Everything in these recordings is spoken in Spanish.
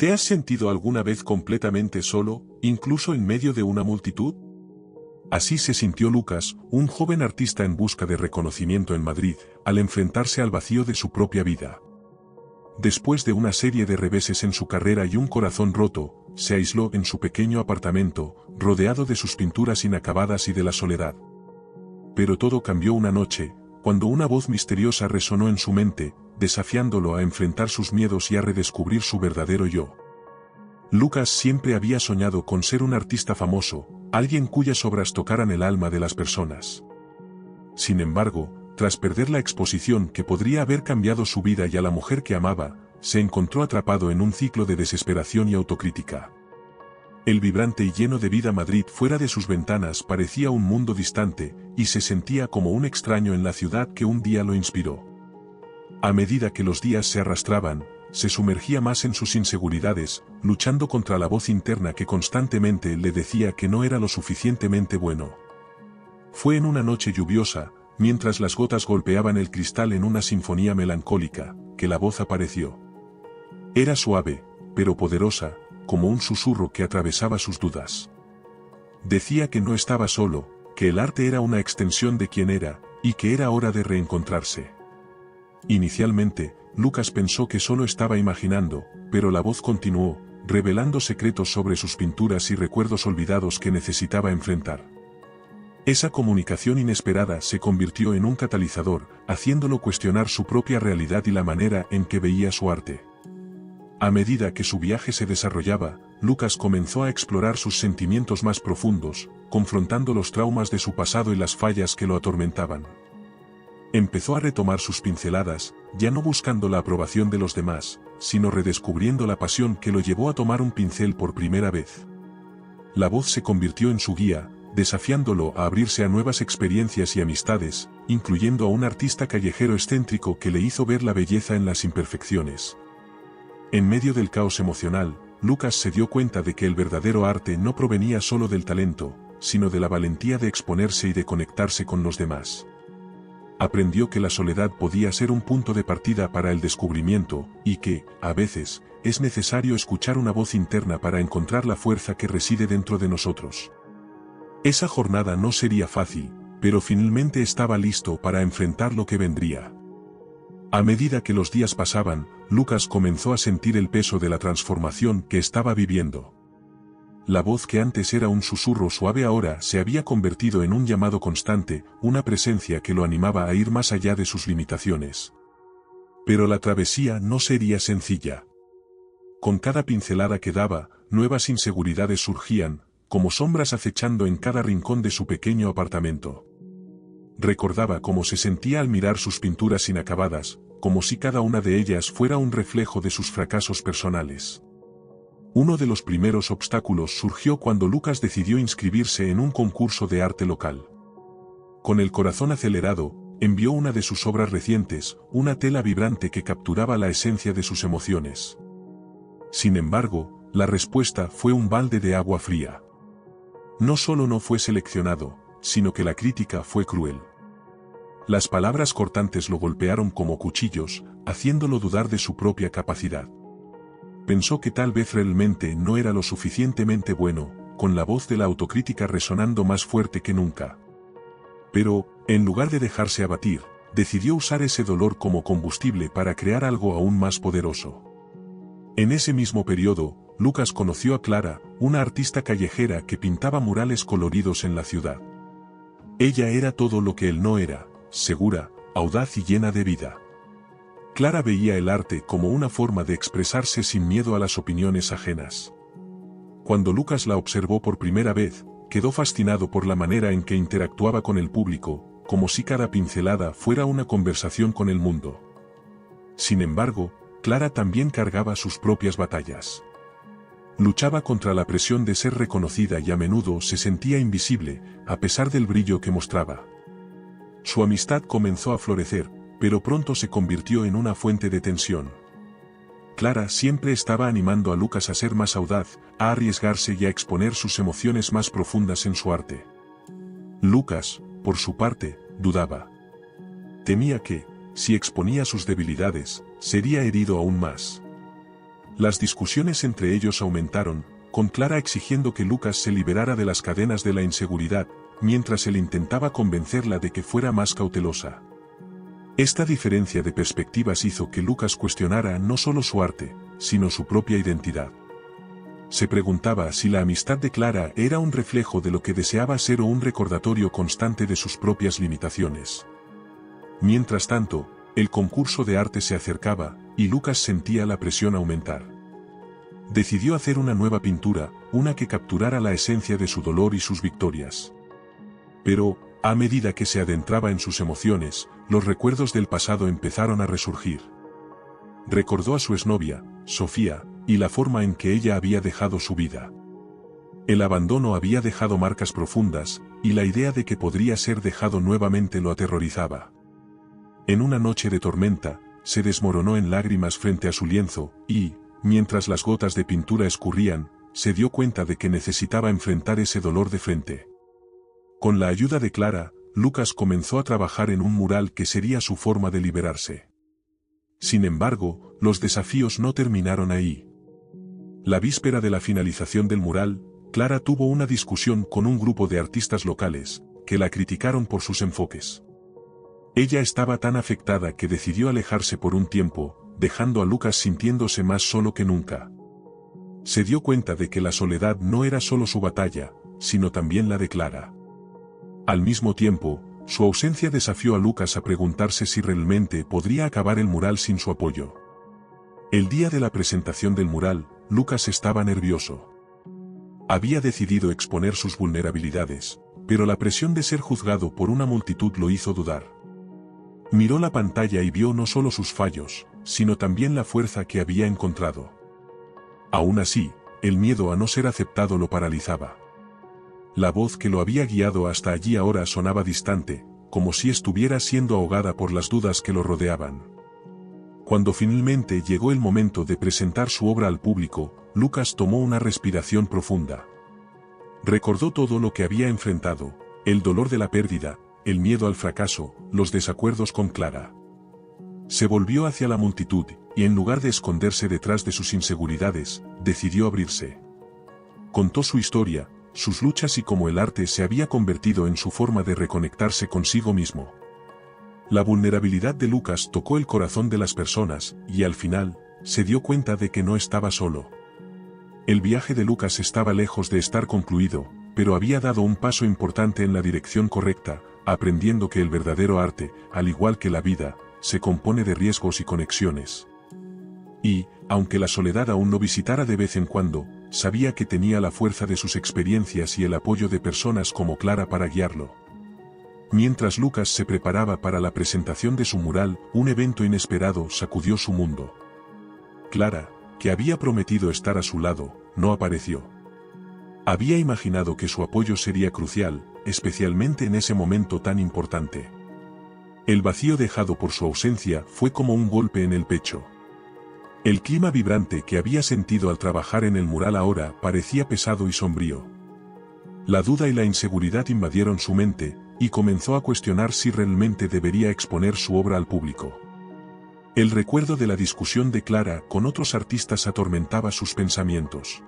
¿Te has sentido alguna vez completamente solo, incluso en medio de una multitud? Así se sintió Lucas, un joven artista en busca de reconocimiento en Madrid, al enfrentarse al vacío de su propia vida. Después de una serie de reveses en su carrera y un corazón roto, se aisló en su pequeño apartamento, rodeado de sus pinturas inacabadas y de la soledad. Pero todo cambió una noche, cuando una voz misteriosa resonó en su mente, desafiándolo a enfrentar sus miedos y a redescubrir su verdadero yo. Lucas siempre había soñado con ser un artista famoso, alguien cuyas obras tocaran el alma de las personas. Sin embargo, tras perder la exposición que podría haber cambiado su vida y a la mujer que amaba, se encontró atrapado en un ciclo de desesperación y autocrítica. El vibrante y lleno de vida Madrid fuera de sus ventanas parecía un mundo distante, y se sentía como un extraño en la ciudad que un día lo inspiró. A medida que los días se arrastraban, se sumergía más en sus inseguridades, luchando contra la voz interna que constantemente le decía que no era lo suficientemente bueno. Fue en una noche lluviosa, mientras las gotas golpeaban el cristal en una sinfonía melancólica, que la voz apareció. Era suave, pero poderosa, como un susurro que atravesaba sus dudas. Decía que no estaba solo, que el arte era una extensión de quien era, y que era hora de reencontrarse. Inicialmente, Lucas pensó que solo estaba imaginando, pero la voz continuó, revelando secretos sobre sus pinturas y recuerdos olvidados que necesitaba enfrentar. Esa comunicación inesperada se convirtió en un catalizador, haciéndolo cuestionar su propia realidad y la manera en que veía su arte. A medida que su viaje se desarrollaba, Lucas comenzó a explorar sus sentimientos más profundos, confrontando los traumas de su pasado y las fallas que lo atormentaban. Empezó a retomar sus pinceladas, ya no buscando la aprobación de los demás, sino redescubriendo la pasión que lo llevó a tomar un pincel por primera vez. La voz se convirtió en su guía, desafiándolo a abrirse a nuevas experiencias y amistades, incluyendo a un artista callejero excéntrico que le hizo ver la belleza en las imperfecciones. En medio del caos emocional, Lucas se dio cuenta de que el verdadero arte no provenía solo del talento, sino de la valentía de exponerse y de conectarse con los demás. Aprendió que la soledad podía ser un punto de partida para el descubrimiento, y que, a veces, es necesario escuchar una voz interna para encontrar la fuerza que reside dentro de nosotros. Esa jornada no sería fácil, pero finalmente estaba listo para enfrentar lo que vendría. A medida que los días pasaban, Lucas comenzó a sentir el peso de la transformación que estaba viviendo. La voz que antes era un susurro suave ahora se había convertido en un llamado constante, una presencia que lo animaba a ir más allá de sus limitaciones. Pero la travesía no sería sencilla. Con cada pincelada que daba, nuevas inseguridades surgían, como sombras acechando en cada rincón de su pequeño apartamento. Recordaba cómo se sentía al mirar sus pinturas inacabadas, como si cada una de ellas fuera un reflejo de sus fracasos personales. Uno de los primeros obstáculos surgió cuando Lucas decidió inscribirse en un concurso de arte local. Con el corazón acelerado, envió una de sus obras recientes, una tela vibrante que capturaba la esencia de sus emociones. Sin embargo, la respuesta fue un balde de agua fría. No solo no fue seleccionado, sino que la crítica fue cruel. Las palabras cortantes lo golpearon como cuchillos, haciéndolo dudar de su propia capacidad. Pensó que tal vez realmente no era lo suficientemente bueno, con la voz de la autocrítica resonando más fuerte que nunca. Pero, en lugar de dejarse abatir, decidió usar ese dolor como combustible para crear algo aún más poderoso. En ese mismo periodo, Lucas conoció a Clara, una artista callejera que pintaba murales coloridos en la ciudad. Ella era todo lo que él no era, segura, audaz y llena de vida. Clara veía el arte como una forma de expresarse sin miedo a las opiniones ajenas. Cuando Lucas la observó por primera vez, quedó fascinado por la manera en que interactuaba con el público, como si cada pincelada fuera una conversación con el mundo. Sin embargo, Clara también cargaba sus propias batallas. Luchaba contra la presión de ser reconocida y a menudo se sentía invisible, a pesar del brillo que mostraba. Su amistad comenzó a florecer, pero pronto se convirtió en una fuente de tensión. Clara siempre estaba animando a Lucas a ser más audaz, a arriesgarse y a exponer sus emociones más profundas en su arte. Lucas, por su parte, dudaba. Temía que, si exponía sus debilidades, sería herido aún más. Las discusiones entre ellos aumentaron, con Clara exigiendo que Lucas se liberara de las cadenas de la inseguridad, mientras él intentaba convencerla de que fuera más cautelosa. Esta diferencia de perspectivas hizo que Lucas cuestionara no solo su arte, sino su propia identidad. Se preguntaba si la amistad de Clara era un reflejo de lo que deseaba ser o un recordatorio constante de sus propias limitaciones. Mientras tanto, el concurso de arte se acercaba, y Lucas sentía la presión aumentar. Decidió hacer una nueva pintura, una que capturara la esencia de su dolor y sus victorias. Pero, a medida que se adentraba en sus emociones, los recuerdos del pasado empezaron a resurgir. Recordó a su exnovia, Sofía, y la forma en que ella había dejado su vida. El abandono había dejado marcas profundas, y la idea de que podría ser dejado nuevamente lo aterrorizaba. En una noche de tormenta, se desmoronó en lágrimas frente a su lienzo, y, mientras las gotas de pintura escurrían, se dio cuenta de que necesitaba enfrentar ese dolor de frente. Con la ayuda de Clara, Lucas comenzó a trabajar en un mural que sería su forma de liberarse. Sin embargo, los desafíos no terminaron ahí. La víspera de la finalización del mural, Clara tuvo una discusión con un grupo de artistas locales, que la criticaron por sus enfoques. Ella estaba tan afectada que decidió alejarse por un tiempo, dejando a Lucas sintiéndose más solo que nunca. Se dio cuenta de que la soledad no era solo su batalla, sino también la de Clara. Al mismo tiempo, su ausencia desafió a Lucas a preguntarse si realmente podría acabar el mural sin su apoyo. El día de la presentación del mural, Lucas estaba nervioso. Había decidido exponer sus vulnerabilidades, pero la presión de ser juzgado por una multitud lo hizo dudar. Miró la pantalla y vio no solo sus fallos, sino también la fuerza que había encontrado. Aún así, el miedo a no ser aceptado lo paralizaba. La voz que lo había guiado hasta allí ahora sonaba distante, como si estuviera siendo ahogada por las dudas que lo rodeaban. Cuando finalmente llegó el momento de presentar su obra al público, Lucas tomó una respiración profunda. Recordó todo lo que había enfrentado, el dolor de la pérdida, el miedo al fracaso, los desacuerdos con Clara. Se volvió hacia la multitud, y en lugar de esconderse detrás de sus inseguridades, decidió abrirse. Contó su historia, sus luchas y cómo el arte se había convertido en su forma de reconectarse consigo mismo. La vulnerabilidad de Lucas tocó el corazón de las personas, y al final, se dio cuenta de que no estaba solo. El viaje de Lucas estaba lejos de estar concluido, pero había dado un paso importante en la dirección correcta, aprendiendo que el verdadero arte, al igual que la vida, se compone de riesgos y conexiones. Y, aunque la soledad aún lo visitara de vez en cuando, sabía que tenía la fuerza de sus experiencias y el apoyo de personas como Clara para guiarlo. Mientras Lucas se preparaba para la presentación de su mural, un evento inesperado sacudió su mundo. Clara, que había prometido estar a su lado, no apareció. Había imaginado que su apoyo sería crucial, especialmente en ese momento tan importante. El vacío dejado por su ausencia fue como un golpe en el pecho. El clima vibrante que había sentido al trabajar en el mural ahora parecía pesado y sombrío. La duda y la inseguridad invadieron su mente, y comenzó a cuestionar si realmente debería exponer su obra al público. El recuerdo de la discusión de Clara con otros artistas atormentaba sus pensamientos.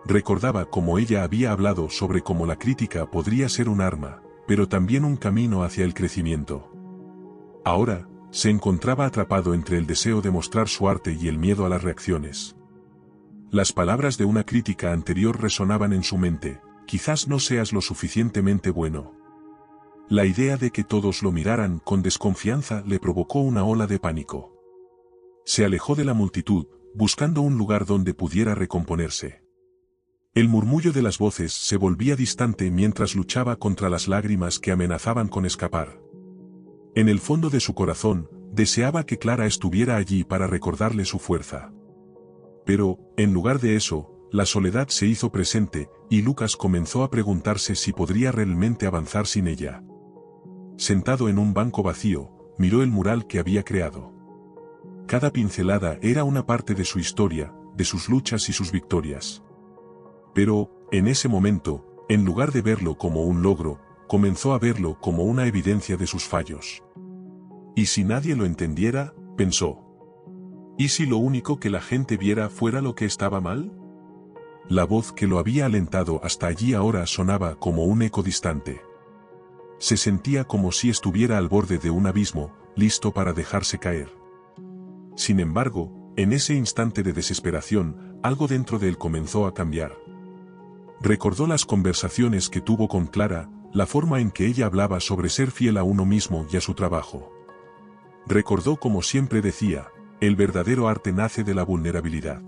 Recordaba cómo ella había hablado sobre cómo la crítica podría ser un arma, pero también un camino hacia el crecimiento. Ahora, se encontraba atrapado entre el deseo de mostrar su arte y el miedo a las reacciones. Las palabras de una crítica anterior resonaban en su mente: quizás no seas lo suficientemente bueno. La idea de que todos lo miraran con desconfianza le provocó una ola de pánico. Se alejó de la multitud, buscando un lugar donde pudiera recomponerse. El murmullo de las voces se volvía distante mientras luchaba contra las lágrimas que amenazaban con escapar. En el fondo de su corazón, deseaba que Clara estuviera allí para recordarle su fuerza. Pero, en lugar de eso, la soledad se hizo presente, y Lucas comenzó a preguntarse si podría realmente avanzar sin ella. Sentado en un banco vacío, miró el mural que había creado. Cada pincelada era una parte de su historia, de sus luchas y sus victorias. Pero, en ese momento, en lugar de verlo como un logro, comenzó a verlo como una evidencia de sus fallos. ¿Y si nadie lo entendiera?, pensó. ¿Y si lo único que la gente viera fuera lo que estaba mal? La voz que lo había alentado hasta allí ahora sonaba como un eco distante. Se sentía como si estuviera al borde de un abismo, listo para dejarse caer. Sin embargo, en ese instante de desesperación, algo dentro de él comenzó a cambiar. Recordó las conversaciones que tuvo con Clara, la forma en que ella hablaba sobre ser fiel a uno mismo y a su trabajo. Recordó como siempre decía, el verdadero arte nace de la vulnerabilidad.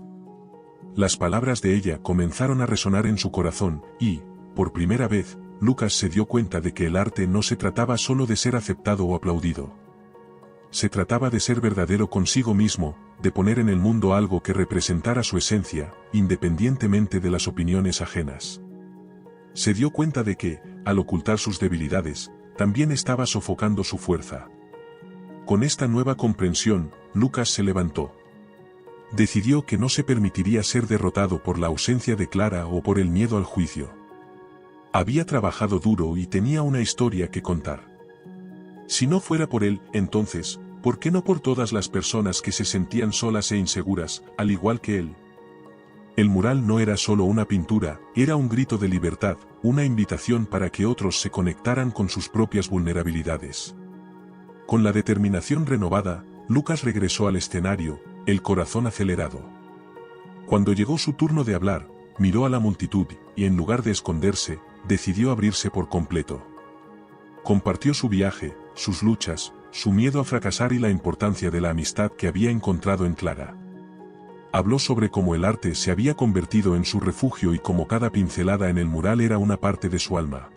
Las palabras de ella comenzaron a resonar en su corazón y, por primera vez, Lucas se dio cuenta de que el arte no se trataba solo de ser aceptado o aplaudido. Se trataba de ser verdadero consigo mismo, de poner en el mundo algo que representara su esencia, independientemente de las opiniones ajenas. Se dio cuenta de que, al ocultar sus debilidades, también estaba sofocando su fuerza. Con esta nueva comprensión, Lucas se levantó. Decidió que no se permitiría ser derrotado por la ausencia de Clara o por el miedo al juicio. Había trabajado duro y tenía una historia que contar. Si no fuera por él, entonces, ¿por qué no por todas las personas que se sentían solas e inseguras, al igual que él? El mural no era solo una pintura, era un grito de libertad, una invitación para que otros se conectaran con sus propias vulnerabilidades. Con la determinación renovada, Lucas regresó al escenario, el corazón acelerado. Cuando llegó su turno de hablar, miró a la multitud y en lugar de esconderse, decidió abrirse por completo. Compartió su viaje, sus luchas, su miedo a fracasar y la importancia de la amistad que había encontrado en Clara. Habló sobre cómo el arte se había convertido en su refugio y cómo cada pincelada en el mural era una parte de su alma.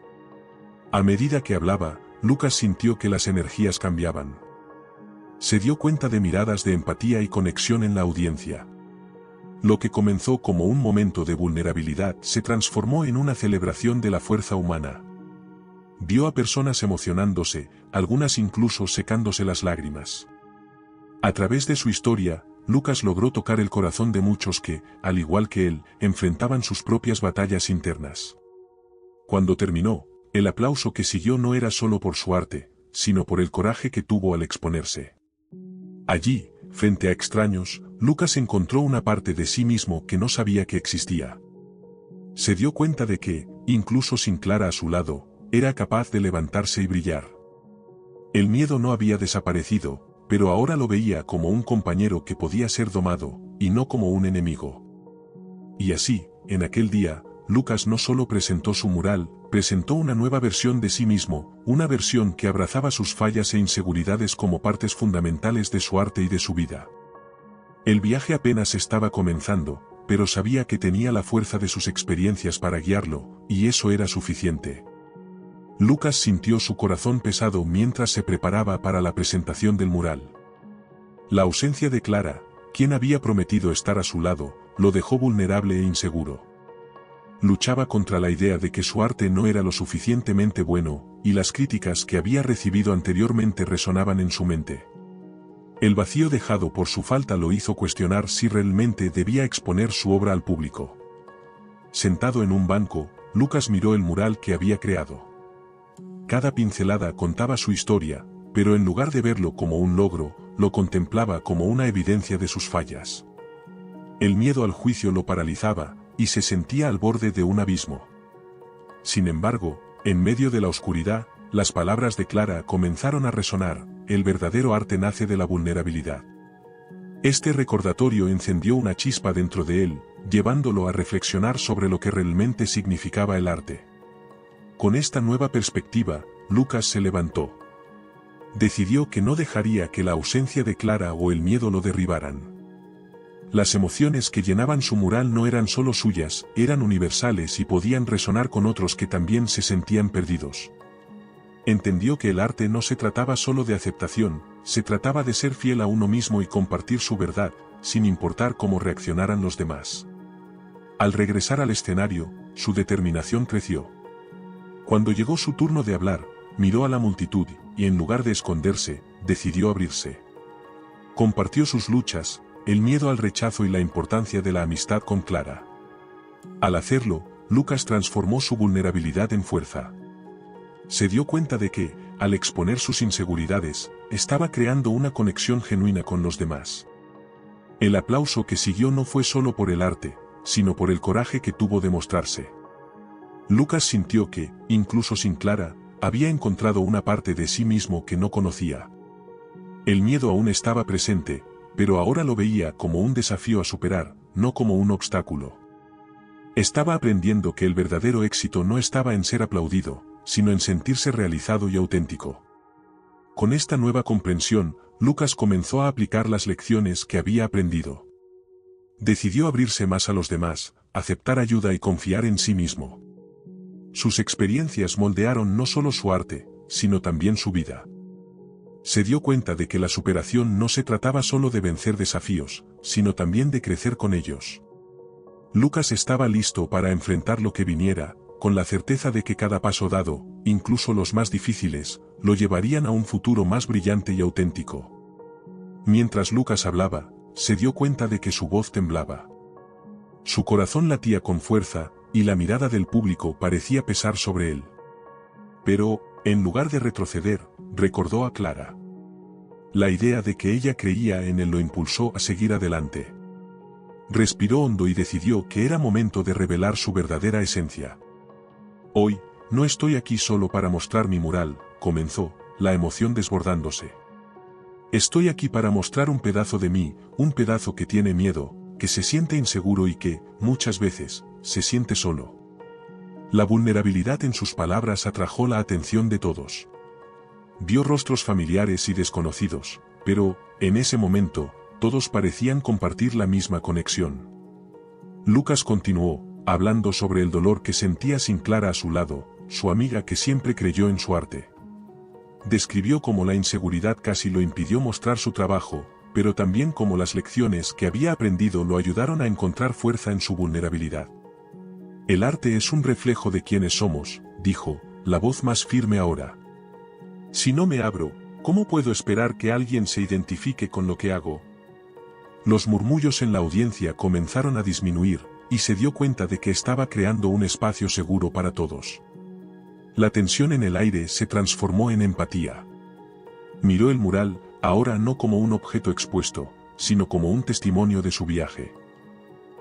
A medida que hablaba, Lucas sintió que las energías cambiaban. Se dio cuenta de miradas de empatía y conexión en la audiencia. Lo que comenzó como un momento de vulnerabilidad se transformó en una celebración de la fuerza humana. Vio a personas emocionándose, algunas incluso secándose las lágrimas. A través de su historia, Lucas logró tocar el corazón de muchos que, al igual que él, enfrentaban sus propias batallas internas. Cuando terminó, el aplauso que siguió no era solo por su arte, sino por el coraje que tuvo al exponerse. Allí, frente a extraños, Lucas encontró una parte de sí mismo que no sabía que existía. Se dio cuenta de que, incluso sin Clara a su lado, era capaz de levantarse y brillar. El miedo no había desaparecido, pero ahora lo veía como un compañero que podía ser domado, y no como un enemigo. Y así, en aquel día, Lucas no solo presentó su mural, presentó una nueva versión de sí mismo, una versión que abrazaba sus fallas e inseguridades como partes fundamentales de su arte y de su vida. El viaje apenas estaba comenzando, pero sabía que tenía la fuerza de sus experiencias para guiarlo, y eso era suficiente. Lucas sintió su corazón pesado mientras se preparaba para la presentación del mural. La ausencia de Clara, quien había prometido estar a su lado, lo dejó vulnerable e inseguro. Luchaba contra la idea de que su arte no era lo suficientemente bueno, y las críticas que había recibido anteriormente resonaban en su mente. El vacío dejado por su falta lo hizo cuestionar si realmente debía exponer su obra al público. Sentado en un banco, Lucas miró el mural que había creado. Cada pincelada contaba su historia, pero en lugar de verlo como un logro, lo contemplaba como una evidencia de sus fallas. El miedo al juicio lo paralizaba, y se sentía al borde de un abismo. Sin embargo, en medio de la oscuridad, las palabras de Clara comenzaron a resonar, el verdadero arte nace de la vulnerabilidad. Este recordatorio encendió una chispa dentro de él, llevándolo a reflexionar sobre lo que realmente significaba el arte. Con esta nueva perspectiva, Lucas se levantó. Decidió que no dejaría que la ausencia de Clara o el miedo lo derribaran. Las emociones que llenaban su mural no eran solo suyas, eran universales y podían resonar con otros que también se sentían perdidos. Entendió que el arte no se trataba solo de aceptación, se trataba de ser fiel a uno mismo y compartir su verdad, sin importar cómo reaccionaran los demás. Al regresar al escenario, su determinación creció. Cuando llegó su turno de hablar, miró a la multitud y en lugar de esconderse, decidió abrirse. Compartió sus luchas, el miedo al rechazo y la importancia de la amistad con Clara. Al hacerlo, Lucas transformó su vulnerabilidad en fuerza. Se dio cuenta de que, al exponer sus inseguridades, estaba creando una conexión genuina con los demás. El aplauso que siguió no fue solo por el arte, sino por el coraje que tuvo de mostrarse. Lucas sintió que, incluso sin Clara, había encontrado una parte de sí mismo que no conocía. El miedo aún estaba presente, pero ahora lo veía como un desafío a superar, no como un obstáculo. Estaba aprendiendo que el verdadero éxito no estaba en ser aplaudido, sino en sentirse realizado y auténtico. Con esta nueva comprensión, Lucas comenzó a aplicar las lecciones que había aprendido. Decidió abrirse más a los demás, aceptar ayuda y confiar en sí mismo. Sus experiencias moldearon no solo su arte, sino también su vida. Se dio cuenta de que la superación no se trataba solo de vencer desafíos, sino también de crecer con ellos. Lucas estaba listo para enfrentar lo que viniera, con la certeza de que cada paso dado, incluso los más difíciles, lo llevarían a un futuro más brillante y auténtico. Mientras Lucas hablaba, se dio cuenta de que su voz temblaba. Su corazón latía con fuerza, y la mirada del público parecía pesar sobre él. Pero, en lugar de retroceder, recordó a Clara. La idea de que ella creía en él lo impulsó a seguir adelante. Respiró hondo y decidió que era momento de revelar su verdadera esencia. Hoy, no estoy aquí solo para mostrar mi mural, comenzó, la emoción desbordándose. Estoy aquí para mostrar un pedazo de mí, un pedazo que tiene miedo, que se siente inseguro y que, muchas veces, se siente solo. La vulnerabilidad en sus palabras atrajo la atención de todos. Vio rostros familiares y desconocidos, pero, en ese momento, todos parecían compartir la misma conexión. Lucas continuó, hablando sobre el dolor que sentía sin Clara a su lado, su amiga que siempre creyó en su arte. Describió cómo la inseguridad casi lo impidió mostrar su trabajo, pero también cómo las lecciones que había aprendido lo ayudaron a encontrar fuerza en su vulnerabilidad. El arte es un reflejo de quienes somos, dijo, la voz más firme ahora. Si no me abro, ¿cómo puedo esperar que alguien se identifique con lo que hago? Los murmullos en la audiencia comenzaron a disminuir, y se dio cuenta de que estaba creando un espacio seguro para todos. La tensión en el aire se transformó en empatía. Miró el mural, ahora no como un objeto expuesto, sino como un testimonio de su viaje.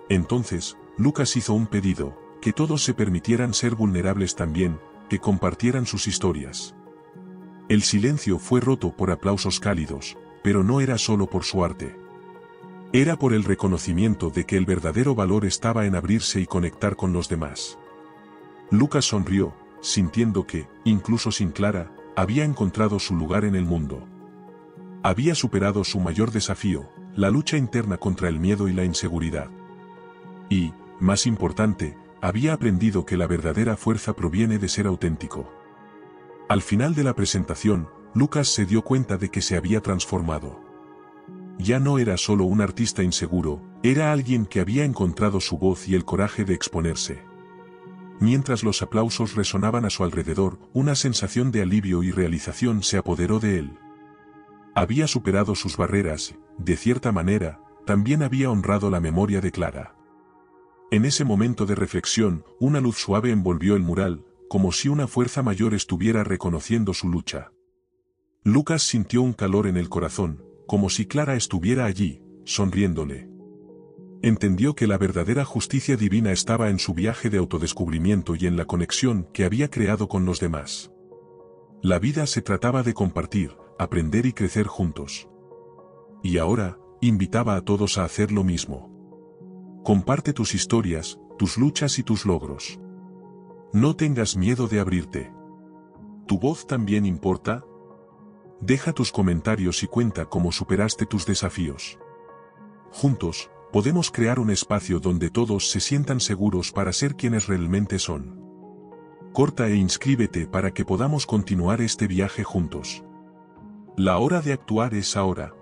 Entonces, Lucas hizo un pedido, que todos se permitieran ser vulnerables también, que compartieran sus historias. El silencio fue roto por aplausos cálidos, pero no era solo por su arte. Era por el reconocimiento de que el verdadero valor estaba en abrirse y conectar con los demás. Lucas sonrió, sintiendo que, incluso sin Clara, había encontrado su lugar en el mundo. Había superado su mayor desafío, la lucha interna contra el miedo y la inseguridad. Y, más importante, había aprendido que la verdadera fuerza proviene de ser auténtico. Al final de la presentación, Lucas se dio cuenta de que se había transformado. Ya no era solo un artista inseguro, era alguien que había encontrado su voz y el coraje de exponerse. Mientras los aplausos resonaban a su alrededor, una sensación de alivio y realización se apoderó de él. Había superado sus barreras, de cierta manera, también había honrado la memoria de Clara. En ese momento de reflexión, una luz suave envolvió el mural, como si una fuerza mayor estuviera reconociendo su lucha. Lucas sintió un calor en el corazón, como si Clara estuviera allí, sonriéndole. Entendió que la verdadera justicia divina estaba en su viaje de autodescubrimiento y en la conexión que había creado con los demás. La vida se trataba de compartir, aprender y crecer juntos. Y ahora, invitaba a todos a hacer lo mismo. Comparte tus historias, tus luchas y tus logros. No tengas miedo de abrirte. ¿Tu voz también importa? Deja tus comentarios y cuenta cómo superaste tus desafíos. Juntos, podemos crear un espacio donde todos se sientan seguros para ser quienes realmente son. Corta e inscríbete para que podamos continuar este viaje juntos. La hora de actuar es ahora.